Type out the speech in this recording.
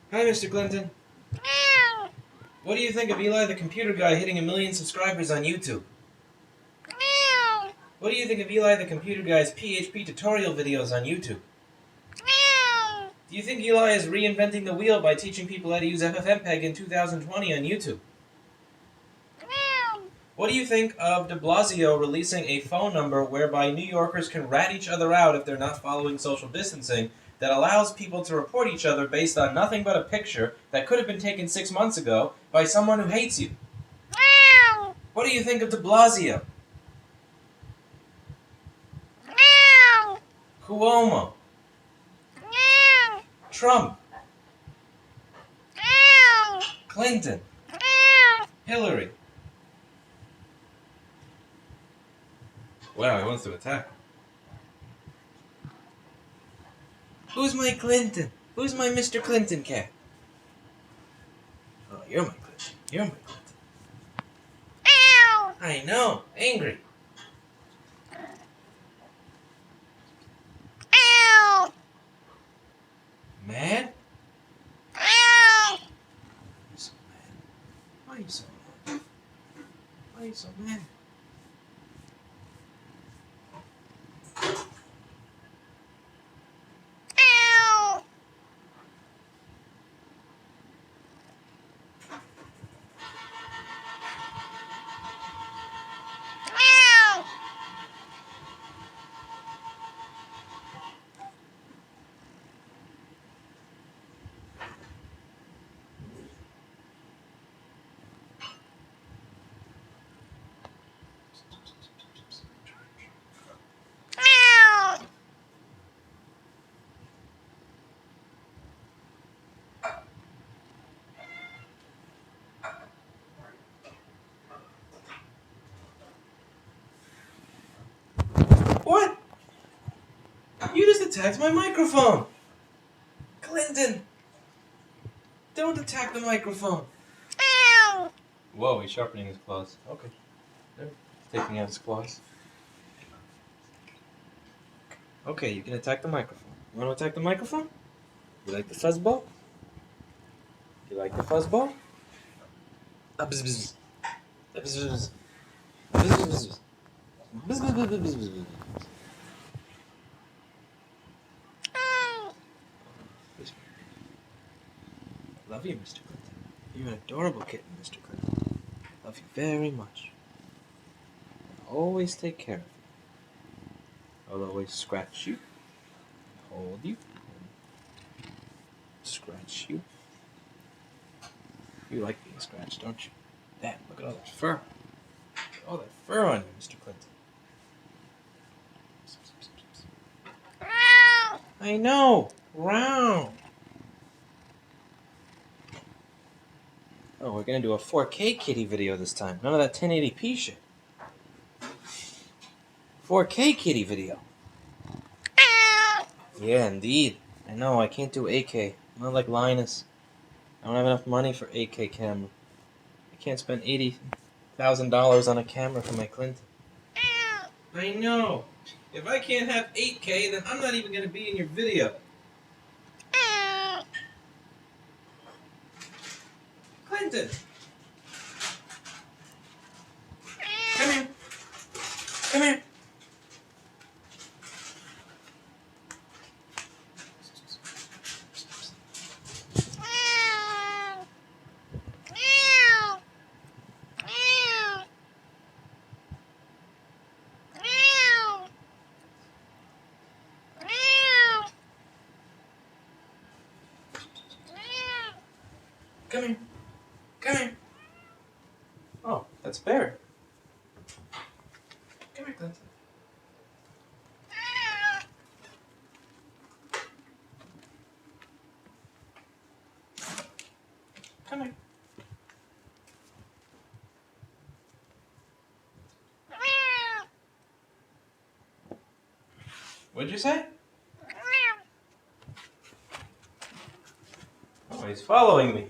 Hi, Mr. Clinton. Meow. What do you think of Eli the Computer Guy hitting 1 million subscribers on YouTube? Meow. What do you think of Eli the Computer Guy's PHP tutorial videos on YouTube? Meow. Do you think Eli is reinventing the wheel by teaching people how to use FFmpeg in 2020 on YouTube? Meow. What do you think of de Blasio releasing a phone number whereby New Yorkers can rat each other out if they're not following social distancing that allows people to report each other based on nothing but a picture that could have been taken 6 months ago by someone who hates you? Meow. What do you think of de Blasio? Meow. Cuomo? Meow. Trump? Meow. Clinton? Meow. Hillary? Wow, he wants to attack. Who's my Clinton? Who's my Mr. Clinton cat? Oh, you're my Clinton. You're my Clinton. Meow. I know. Angry. Meow. Mad? Meow. You're so mad. Why are you so mad? Why are you so mad? Meow. Meow. Meow. What? You just attacked my microphone. Clinton. Don't attack the microphone. Meow. Whoa, he's sharpening his claws. Okay. There. He's taking out his claws. Okay, you can attack the microphone. You want to attack the microphone? You like the fuzzball? You like the fuzzball? Bzz, bzz. Bzz, bzz. Bzz, bzz, bzz. Bzz, bzz, bzz, bzz, bzz, bzz. Love you, Mr. Clinton. You're an adorable kitten, Mr. Clinton. Love you very much. I'll always take care of you. I'll always scratch you, hold you, scratch you. You like being scratched, don't you? Dad, look at all that fur. Look at all that fur on you, Mr. Clinton. Meow. I know. Round. Oh, we're gonna do a 4K kitty video this time. None of that 1080p shit. 4K kitty video. Meow. Yeah, indeed. I know, I can't do 8K. I'm not like Linus. I don't have enough money for 8K camera. I can't spend $80,000 on a camera for my Clinton. Meow. I know. If I can't have 8K, then I'm not even gonna be in your video. Meow. Clinton! Come here. Come here. Meow. Meow. Meow. Meow. Meow. Meow. Come here. Come here. Oh, that's Bear. Come here, Clinton. Come here. Meow. What'd you say? Meow. Oh, he's following me.